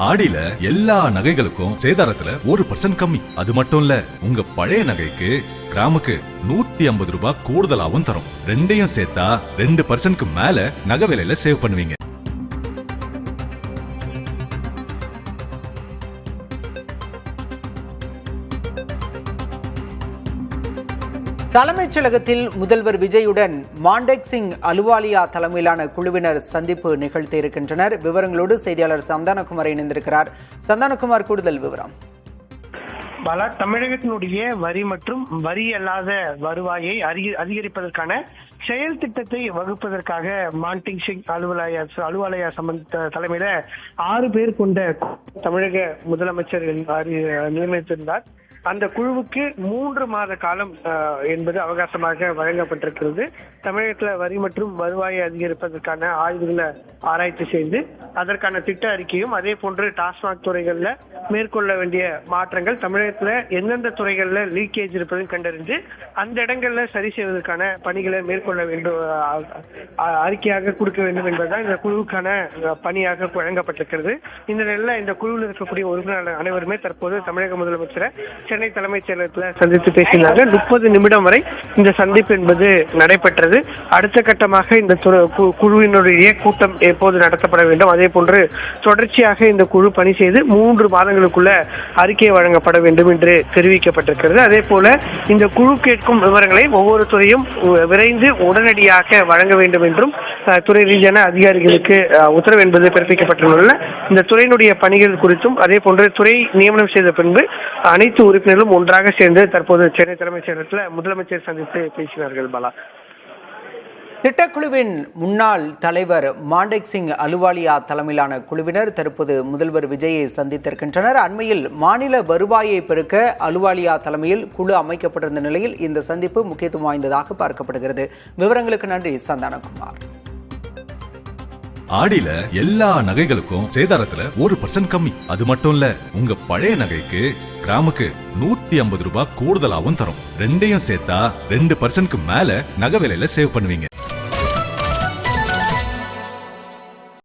ஆடியில எல்லா நகைகளுக்கும் சேதாரத்துல 1% கம்மி. அது மட்டும் இல்ல, உங்க பழைய நகைக்கு கிராமுக்கு 150 ரூபாய் கூடுதலாவும் தரும். ரெண்டையும் சேர்த்தா 2% மேல நகை விலையில சேவ் பண்ணுவீங்க. தலைமைச் செயலகத்தில் முதல்வர் விஜயுடன் மாண்டேக் சிங் அலுவாலியா தலைமையிலான குழுவினர் சந்திப்பு நிகழ்த்த இருக்கின்றனர். விவரங்களோடு செய்தியாளர் சந்தானகுமார் இணைந்திருக்கிறார். சந்தானகுமார், கூடுதல் விவரம். பாலா, தமிழகத்தினுடைய வரி மற்றும் வரி அல்லாத வருவாயை அதிகரிப்பதற்கான செயல் திட்டத்தை வகுப்பதற்காக மாண்டேக் சிங் அலுவாலியா தலைமையில 6 பேர் கொண்ட தமிழக முதலமைச்சர் நியமித்திருந்தார். அந்த குழுவுக்கு 3 மாத காலம் என்பது அவகாசமாக வழங்கப்பட்டிருக்கிறது. தமிழகத்தில் வரி மற்றும் வருவாயை அதிகரிப்பதற்கான ஆய்வுகளை ஆராய்ச்சி செய்து அதற்கான திட்ட அறிக்கையும், அதே போன்று டாஸ்மாக் துறைகள்ல மேற்கொள்ள வேண்டிய மாற்றங்கள், தமிழகத்துல எந்தெந்த துறைகள்ல லீக்கேஜ் இருப்பதையும் கண்டறிந்து அந்த இடங்கள்ல சரி செய்வதற்கான பணிகளை மேற்கொள்ள வேண்டும், அறிக்கையாக கொடுக்க வேண்டும் என்பதுதான் இந்த குழுவுக்கான பணியாக வழங்கப்பட்டிருக்கிறது. இந்த நிலையில இந்த குழுவில் இருக்கக்கூடிய உறுப்பினர்கள் அனைவருமே தற்போது தமிழக முதலமைச்சரை சென்னை தலைமைச் செயலகத்தில் சந்தித்து பேசினாங்க. 30 நிமிடம் வரை இந்த சந்திப்பு என்பது நடைபெற்றது. அடுத்த கட்டமாக இந்த குழுவினுடைய கூட்டம் எப்போது நடத்தப்பட வேண்டும், அதே போன்று தொடர்ச்சியாக இந்த குழு பணி செய்து 3 மாதங்களுக்குள்ள அறிக்கை வழங்கப்பட வேண்டும் என்று தெரிவிக்கப்பட்டிருக்கிறது. அதே போல இந்த குழு கேட்கும் விவரங்களை ஒவ்வொரு துறையும் விரைந்து உடனடியாக வழங்க வேண்டும் என்றும் துறை ரீதியான அதிகாரிகளுக்கு உத்தரவு என்பது பிறப்பிக்கப்பட்டுள்ள இந்த துறையினுடைய பணிகள் குறித்தும், அதே போன்று துறை நியமனம் செய்த பின்பு அனைத்து உறுப்பினர்களும் ஒன்றாக சேர்ந்து தற்போது சென்னை தலைமைச் செயலகத்தில் முதலமைச்சர் சந்தித்து பேசினார்கள். பாலா, திட்டக்குழுவின் முன்னாள் தலைவர் மாண்டேக் சிங் அலுவாலியா தலைமையிலான குழுவினர் தற்போது முதல்வர் விஜயை சந்தித்திருக்கின்றனர். அண்மையில் மாநில வருவாயை பெருக்க அலுவாலியா தலைமையில் குழு அமைக்கப்பட்டிருந்த நிலையில் இந்த சந்திப்பு முக்கியத்துவம் வாய்ந்ததாக பார்க்கப்படுகிறது. விவரங்களுக்கு நன்றி சந்தானகுமார். ஆடியில எல்லா நகைகளுக்கும் சேதாரத்துல 1% கம்மி. அது மட்டும் இல்ல, உங்க பழைய நகைக்கு கிராமுக்கு 150 ரூபாய் கூடுதலாவும் தரும். ரெண்டையும் சேர்த்தா 2% மேல நகை விலையில சேவ் பண்ணுவீங்க.